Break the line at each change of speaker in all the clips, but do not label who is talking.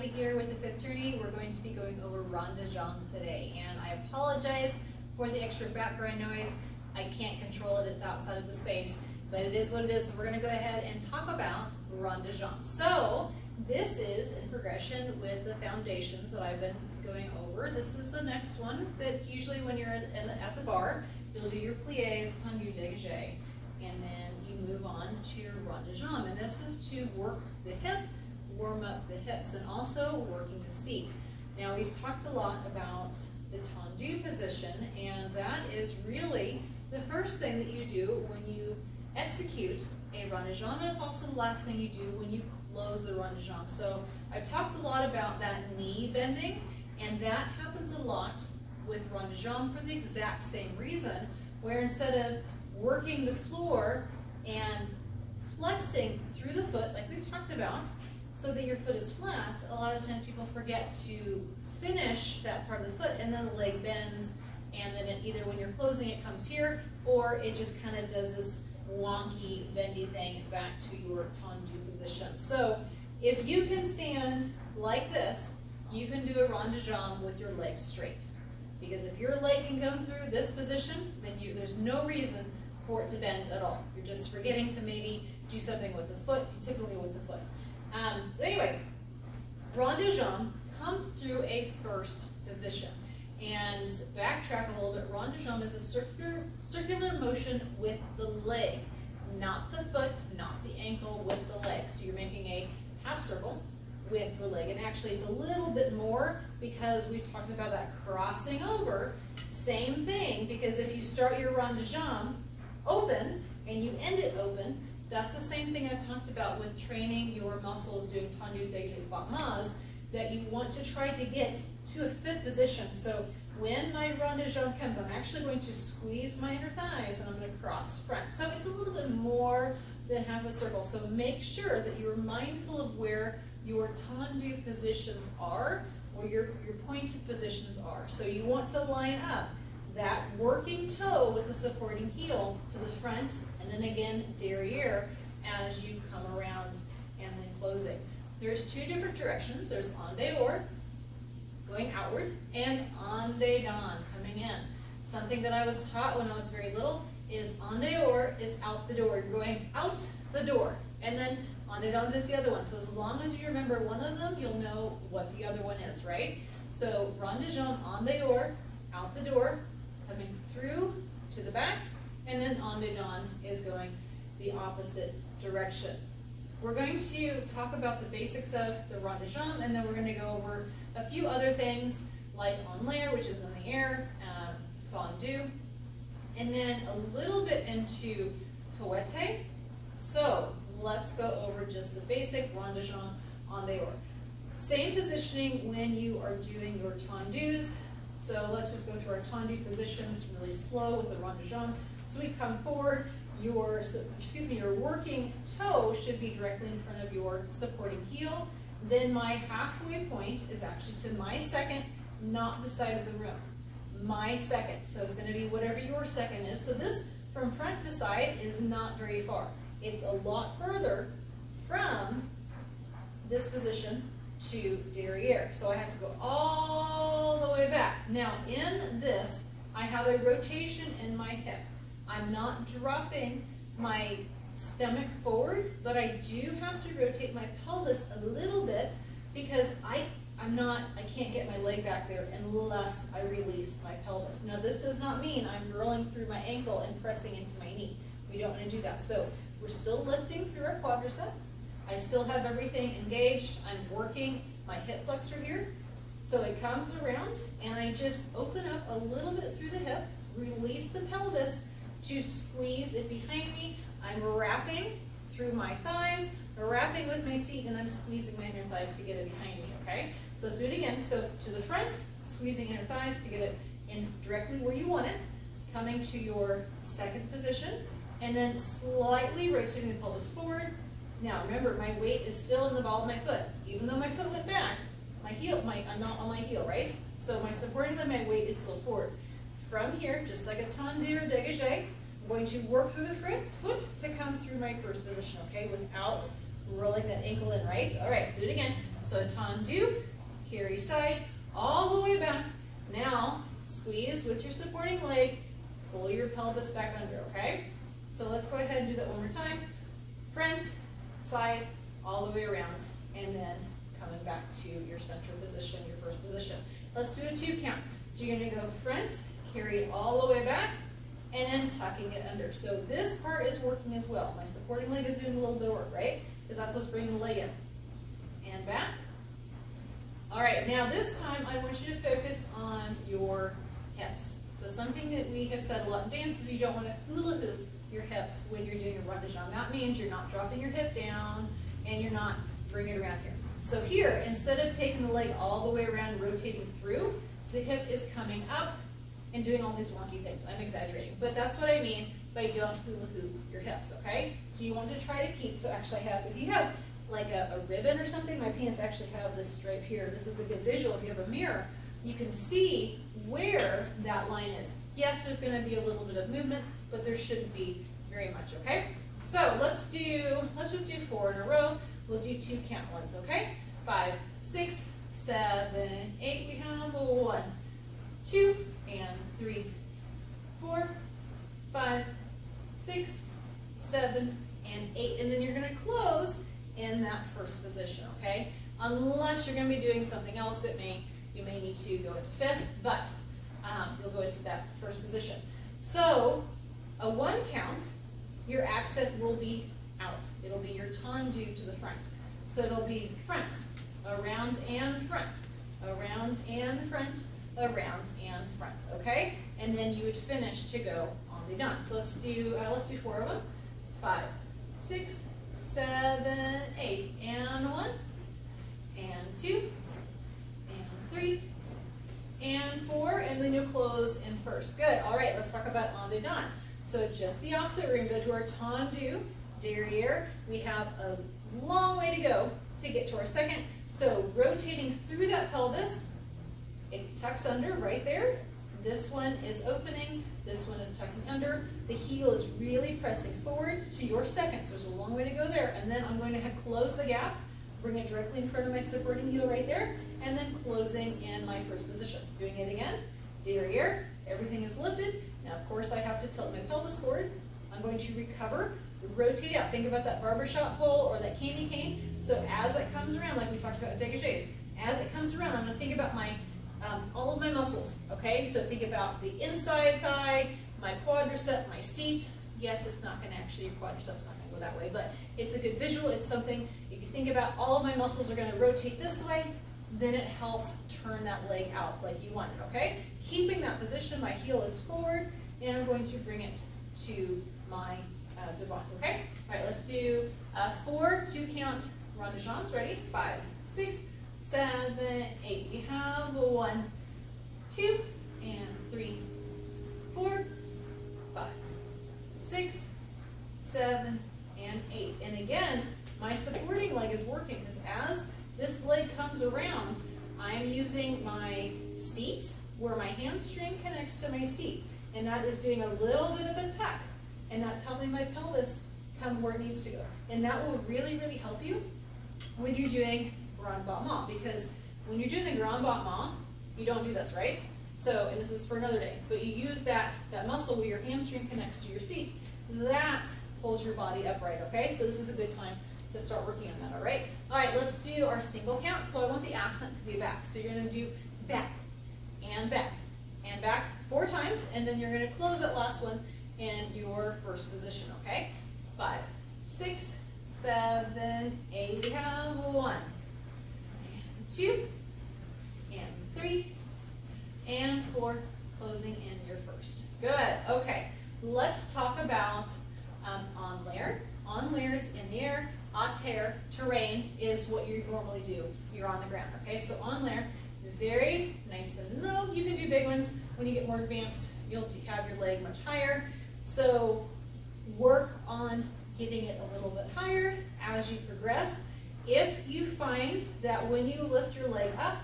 Jambe here with the fifth tourney. We're going to be going over rond de jambe today, and I apologize for the extra background noise. I can't control it, it's outside of the space, but it is what it is. So we're going to go ahead and talk about rond de jambe. So this is in progression with the foundations that I've been going over. This is the next one that usually when you're at the bar, you'll do your pliés, tendu, dégagé, and then you move on to your rond de jambe. And this is to work the hip, warm up the hips, and also working the seat. Now we've talked a lot about the tendu position, and that is really the first thing that you do when you execute a rond de jambe, and it's also the last thing you do when you close the rond de jambe. So I've talked a lot about that knee bending, and that happens a lot with rond de jambe for the exact same reason, where instead of working the floor and flexing through the foot like we've talked about so that your foot is flat, a lot of times people forget to finish that part of the foot, and then the leg bends, and then either when you're closing it comes here, or it just kind of does this wonky bendy thing back to your tendu position. So if you can stand like this, you can do a rond de jambe with your legs straight. Because if your leg can come through this position, then there's no reason for it to bend at all. You're just forgetting to maybe do something with the foot, typically with the foot. Anyway, rond de jambe comes through a first position. And backtrack a little bit, rond de jambe is a circular motion with the leg, not the foot, not the ankle, with the leg. So you're making a half circle with the leg. And actually it's a little bit more because we've talked about that crossing over. Same thing, because if you start your rond de jambe open and you end it open, that's the same thing I've talked about with training your muscles doing tendus, dégagés, battements, that you want to try to get to a fifth position. So when my rond de jambe comes, I'm actually going to squeeze my inner thighs and I'm going to cross front. So it's a little bit more than half a circle. So make sure that you're mindful of where your tendu positions are, or your pointed positions are. So you want to line up that working toe with the supporting heel to the front, and then again derriere as you come around and then closing. There's two different directions. There's en dehors, going outward, and en dedans, coming in. Something that I was taught when I was very little is en dehors is out the door. You're going out the door. And then en dedans is the other one. So as long as you remember one of them, you'll know what the other one is, right? So rond de jambe, en dehors, out the door, coming through to the back, and then en dedans is going the opposite direction. We're going to talk about the basics of the rond de jambe, and then we're going to go over a few other things like en l'air, which is in the air, fondue, and then a little bit into fouette. So let's go over just the basic rond de jambe, en dehors. Same positioning when you are doing your tendus. So let's just go through our tendu positions really slow with the rond de jambe. So we come forward. Your working toe should be directly in front of your supporting heel. Then my halfway point is actually to my second, not the side of the room. My second. So it's going to be whatever your second is. So this from front to side is not very far. It's a lot further from this position to derriere. So I have to go all the way back. Now in this, I have a rotation in my hip. I'm not dropping my stomach forward, but I do have to rotate my pelvis a little bit because I can't get my leg back there unless I release my pelvis. Now this does not mean I'm rolling through my ankle and pressing into my knee. We don't want to do that. So we're still lifting through our quadricep. I still have everything engaged. I'm working my hip flexor here. So it comes around and I just open up a little bit through the hip, release the pelvis to squeeze it behind me. I'm wrapping through my thighs, wrapping with my seat, and I'm squeezing my inner thighs to get it behind me, okay? So let's do it again. So to the front, squeezing inner thighs to get it in directly where you want it, coming to your second position, and then slightly rotating the pelvis forward. Now remember, my weight is still in the ball of my foot. Even though my foot went back, I'm not on my heel, right? So my supporting leg, my weight is still forward. From here, just like a tendu or dégagé, I'm going to work through the foot to come through my first position, okay, without rolling that ankle in, right? All right, do it again. So tendu, carry side, all the way back. Now, squeeze with your supporting leg, pull your pelvis back under, okay? So let's go ahead and do that one more time. Front, side, all the way around, and then coming back to your center position, your first position. Let's do a 2 count. So you're gonna go front, carry it all the way back, and then tucking it under. So this part is working as well. My supporting leg is doing a little bit of work, right? Because that's what's bringing the leg in. And back. All right, now this time I want you to focus on your hips. So something that we have said a lot in dance is you don't want to hula hoop your hips when you're doing a rond de jambe. That means you're not dropping your hip down and you're not bringing it around here. So here, instead of taking the leg all the way around, rotating through, the hip is coming up and doing all these wonky things. I'm exaggerating, but that's what I mean by don't hula hoop your hips, okay? So you want to try to keep, so actually if you have like a ribbon or something, my pants actually have this stripe here. This is a good visual. If you have a mirror, you can see where that line is. Yes, there's gonna be a little bit of movement, but there shouldn't be very much, okay? So let's just do 4 in a row. We'll do 2 count ones, okay? 5, 6, 7, 8. We have 1, 2, and 3, 4, 5, 6, 7, and 8. And then you're gonna close in that first position, okay? Unless you're gonna be doing something else that you may need to go into 5th, but you'll go into that first position. So a 1 count, your accent will be out. It'll be your tendu to the front. So it'll be front, around and front, around and front, around and front, okay? And then you would finish to go on the done. So let's do 4 of them. 5, 6, 7, 8, and 1, and 2, and 3, and 4, and then you'll close in first. Good. All right, let's talk about on the done. So just the opposite. We're going to go to our tendu, derriere. We have a long way to go to get to our second. So rotating through that pelvis, it tucks under right there. This one is opening. This one is tucking under. The heel is really pressing forward to your second. So there's a long way to go there. And then I'm going to close the gap, bring it directly in front of my supporting heel right there, and then closing in my first position. Doing it again. Derriere. Everything is lifted. Now, of course, I have to tilt my pelvis forward. I'm going to recover, rotate out. Think about that barbershop pole or that candy cane. So as it comes around, like we talked about dégagés, as it comes around, I'm going to think about my all of my muscles, okay? So think about the inside thigh, my quadricep, my seat. Yes, it's not going to actually, your quadricep's not going to go that way, but it's a good visual. It's something, if you think about all of my muscles are going to rotate this way, then it helps turn that leg out like you want it, okay? Keeping that position, my heel is forward, and I'm going to bring it to my devant, okay? All right, let's do 4 2 count rond de jambes. Ready? 5, 6, 7, 8. We have 1, 2, and 3, 4, 5, 6, 7, and 8. And again, my supporting leg is working because as this leg comes around, I'm using my seat where my hamstring connects to my seat. And that is doing a little bit of a tuck. And that's helping my pelvis come where it needs to go. And that will really, really help you when you're doing grand battement. Because when you're doing the grand battement, you don't do this, right? So, and this is for another day, but you use that muscle where your hamstring connects to your seat. That pulls your body upright, okay? So this is a good time to start working on that, all right? All right, let's do our single count. So I want the accent to be back. So you're gonna do back, and back, and back 4 times, and then you're gonna close that last one in your first position, okay? 5, 6, 7, 8, we have 1, and 2, and 3, and 4, closing in your first. Good, okay. Let's talk about en l'air. En l'air is in the air. À terre, terrain, is what you normally do. You're on the ground, okay? So en l'air, very nice and low. You can do big ones. When you get more advanced, you'll have your leg much higher. So work on getting it a little bit higher as you progress. If you find that when you lift your leg up,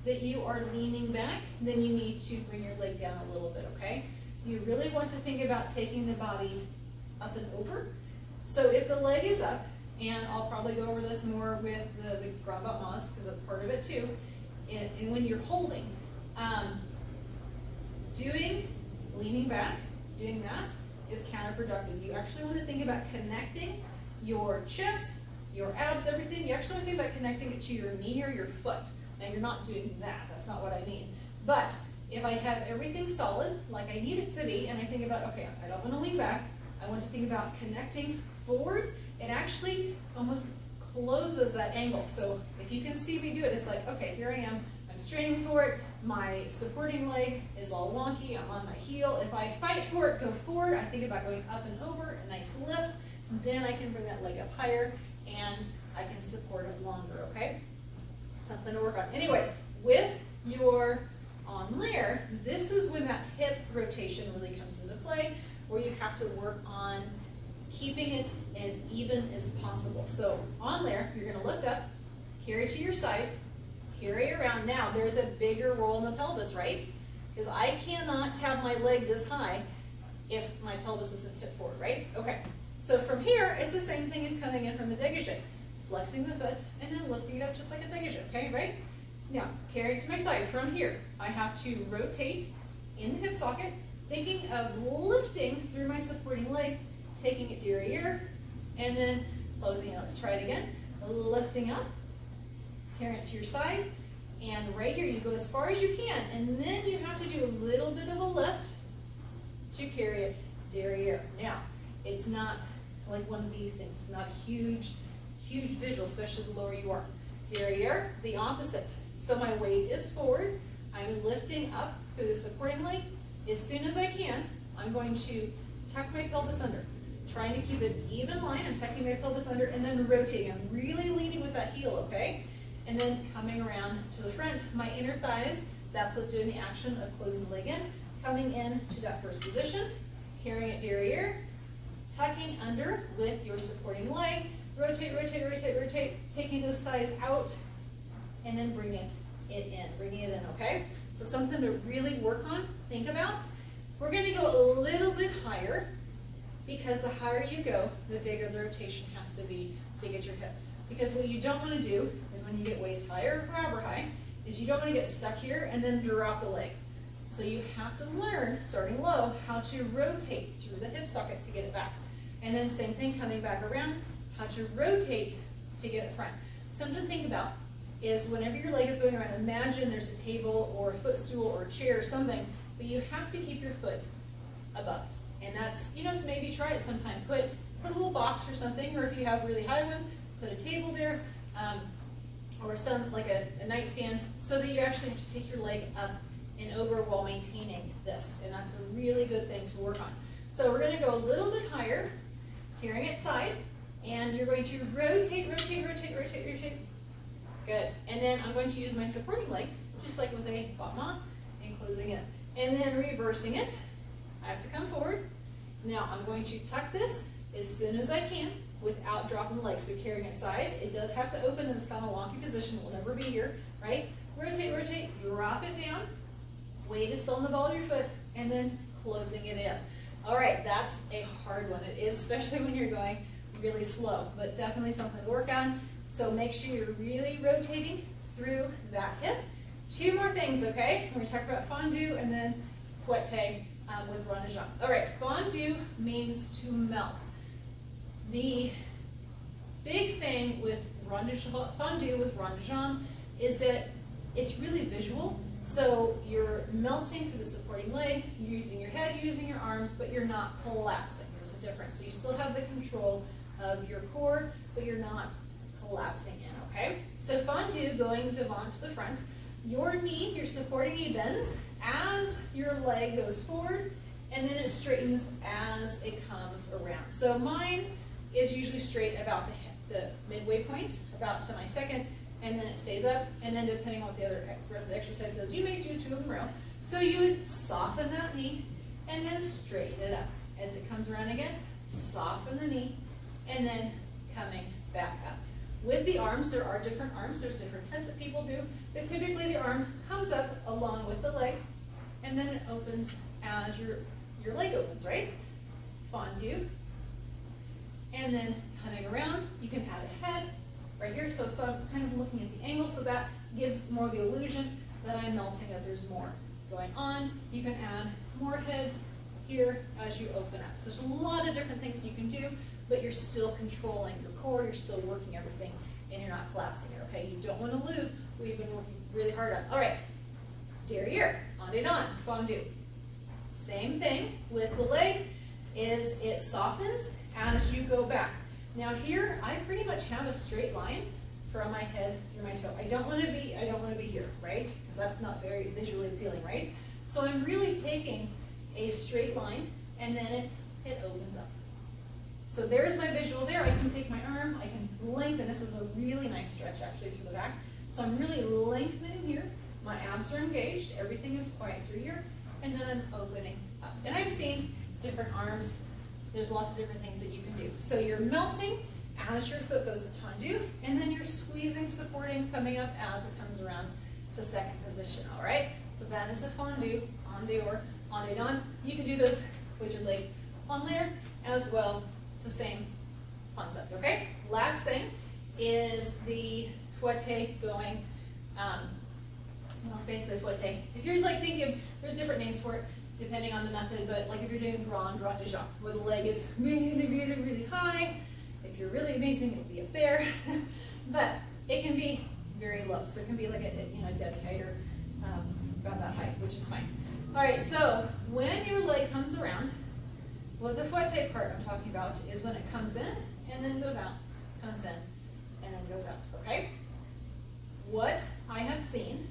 that you are leaning back, then you need to bring your leg down a little bit, okay? You really want to think about taking the body up and over. So if the leg is up and I'll probably go over this more with the grand battements because that's part of it too. And when you're holding, leaning back, doing that is counterproductive. You actually want to think about connecting your chest, your abs, everything. You actually want to think about connecting it to your knee or your foot. Now you're not doing that, that's not what I mean. But if I have everything solid, like I need it to be, and I think about, okay, I don't want to lean back, I want to think about connecting forward, it actually almost closes that angle. So if you can see me do it, it's like, okay, here I am, I'm straining for it, my supporting leg is all wonky, I'm on my heel. If I fight for it, go forward, I think about going up and over, a nice lift, then I can bring that leg up higher, and I can support it longer, okay? Something to work on. Anyway, with your en l'air, this is when that hip rotation really comes into play, where you have to work on keeping it as even as possible. So en l'air, you're going to lift up, carry to your side, carry around. Now, there's a bigger role in the pelvis, right? Because I cannot have my leg this high if my pelvis isn't tipped forward, right? Okay, so from here, it's the same thing as coming in from the dégagé. Flexing the foot and then lifting it up just like a dégagé, okay, right? Now, carry to my side. From here, I have to rotate in the hip socket, thinking of lifting through my supporting leg, taking it derriere, and then closing it. Let's try it again. Lifting up, carrying it to your side, and right here, you go as far as you can, and then you have to do a little bit of a lift to carry it derriere. Now, it's not like one of these things. It's not a huge visual, especially the lower you are. Derriere, the opposite. So my weight is forward. I'm lifting up through the supporting leg. As soon as I can, I'm going to tuck my pelvis under. Trying to keep an even line. I'm tucking my pelvis under and then rotating. I'm really leaning with that heel, okay? And then coming around to the front. My inner thighs, that's what's doing the action of closing the leg in. Coming in to that first position, carrying it derriere, tucking under with your supporting leg. Rotate, rotate, rotate, rotate, taking those thighs out, and then bringing it in, okay? So something to really work on, think about. We're gonna go a little bit higher, because the higher you go, the bigger the rotation has to be to get your hip. Because what you don't wanna do is when you get waist high or grabber high, is you don't wanna get stuck here and then drop the leg. So you have to learn, starting low, how to rotate through the hip socket to get it back. And then same thing, coming back around, how to rotate to get it front. Something to think about is whenever your leg is going around, imagine there's a table or a footstool or a chair or something, but you have to keep your foot above. And that's, so maybe try it sometime. Put a little box or something, or if you have a really high one, put a table there, or some, like a nightstand, so that you actually have to take your leg up and over while maintaining this. And that's a really good thing to work on. So we're gonna go a little bit higher, carrying it side, and you're going to rotate, rotate, rotate, rotate, rotate. Good. And then I'm going to use my supporting leg, just like with a battement, and closing it. And then reversing it. I have to come forward. Now I'm going to tuck this as soon as I can without dropping the leg. So carrying it side, it does have to open in this kind of wonky position. It will never be here, right? Rotate, rotate, drop it down. Weight is still in the ball of your foot, and then closing it in. All right, that's a hard one. It is, especially when you're going really slow, but definitely something to work on. So make sure you're really rotating through that hip. Two more things, okay? We're going to talk about fondue and then fouette with rond de jambe. All right, fondue means to melt. The big thing with fondue with rond de jambe is that it's really visual. So you're melting through the supporting leg, you're using your head, you're using your arms, but you're not collapsing. There's a difference. So you still have the control of your core, but you're not collapsing in, okay? So fondue, going devant to the front, your knee, your supporting knee bends as your leg goes forward, and then it straightens as it comes around. So mine is usually straight about the midway point, about to my second, and then it stays up, and then depending on what the rest of the exercise is, you may do two of them around. So you would soften that knee, and then straighten it up. As it comes around again, soften the knee, and then coming back up. With the arms, there are different arms, there's different heads that people do, but typically the arm comes up along with the leg, and then it opens as your leg opens, right? Fondue. and then coming around, you can add a head right here. So I'm kind of looking at the angle, so that gives more the illusion that I'm melting, that there's more going on. You can add more heads here as you open up. So there's a lot of different things you can do, but you're still controlling your core, you're still working everything, and you're not collapsing it, okay? You don't want to lose what you've been working really hard on. All right, derriere, en-dedans, fondue. Same thing with the leg, is it softens as you go back. Now here, I pretty much have a straight line from my head through my toe. I don't want to be here, right? Because that's not very visually appealing, right? So I'm really taking a straight line, and then it opens up. So there's my visual there. I can take my arm, I can lengthen. This is a really nice stretch actually through the back. So I'm really lengthening here. My abs are engaged, everything is quiet through here, and then I'm opening up. And I've seen different arms. There's lots of different things that you can do. So you're melting as your foot goes to tendu, and then you're squeezing, supporting, coming up as it comes around to second position, all right? So that is a fondue, en dehors, en-dedans. You can do those with your leg on there as well. It's the same concept, okay? Last thing is the fouette going, well, basically fouette. If you're like thinking, there's different names for it depending on the method, but like if you're doing grand de jambe, where the leg is really, really, really high. If you're really amazing, it'll be up there. But it can be very low, so it can be like a Debbie height or about that height, which is fine. All right, so when your leg comes around, well, the fouette part I'm talking about is when it comes in and then goes out, comes in and then goes out, okay? What I have seen,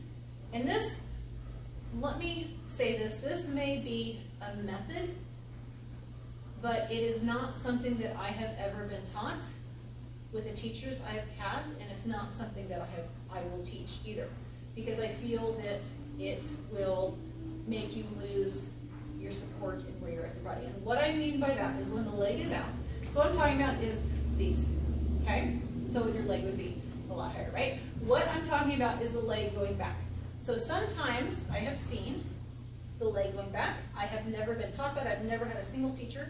and this, let me say this may be a method, but it is not something that I have ever been taught with the teachers I've had, and it's not something that I will teach either, because I feel that it will make you lose your support in where you're at your body. And what I mean by that is when the leg is out. So what I'm talking about is these, okay? So your leg would be a lot higher, right? What I'm talking about is the leg going back. So sometimes I have seen the leg going back. I have never been taught that. I've never had a single teacher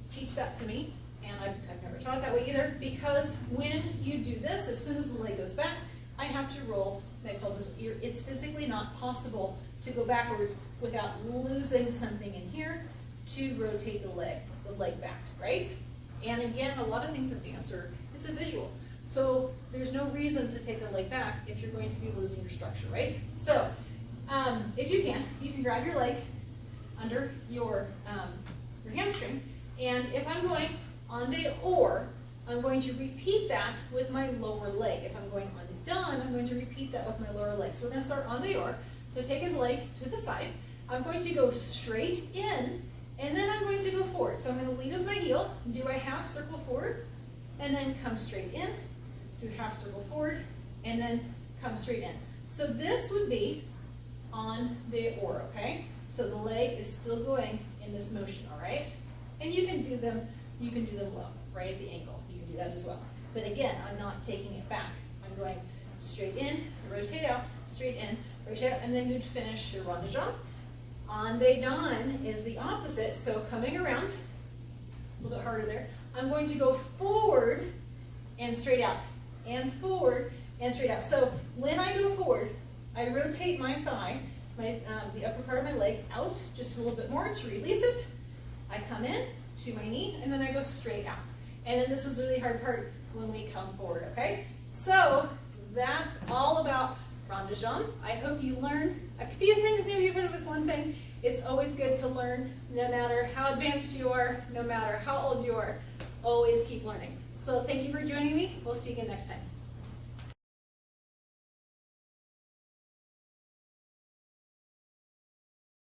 teach that to me, and I've never taught it that way either, because when you do this, as soon as the leg goes back, I have to roll my pelvis. It's physically not possible to go backwards without losing something in here to rotate the leg back, right? And again, a lot of things in dance it's a visual. So there's no reason to take the leg back if you're going to be losing your structure, right? So if you can grab your leg under your hamstring, and if I'm going en dehors, I'm going to repeat that with my lower leg. If I'm going en-dedans, I'm going to repeat that with my lower leg. So we're going to start en dehors. So taking the leg to the side, I'm going to go straight in, and then I'm going to go forward. So I'm going to lead with my heel, do a half circle forward, and then come straight in, do half circle forward, and then come straight in. So this would be en dehors, okay? So the leg is still going in this motion, all right? And you can do them low, right at the ankle. You can do that as well. But again, I'm not taking it back. I'm going straight in, rotate out, straight in, rotate out, and then you'd finish your rond de jambe. En-dedans is the opposite, so coming around, a little bit harder there. I'm going to go forward and straight out, and forward and straight out. So when I go forward, I rotate my thigh, the upper part of my leg out just a little bit more to release it. I come in to my knee, and then I go straight out. And then this is the really hard part when we come forward, okay? So that's all about rond de jambe. I hope you learned a few things new, even if it's one thing. It's always good to learn, no matter how advanced you are, no matter how old you are, always keep learning. So thank you for joining me. We'll see you again next time.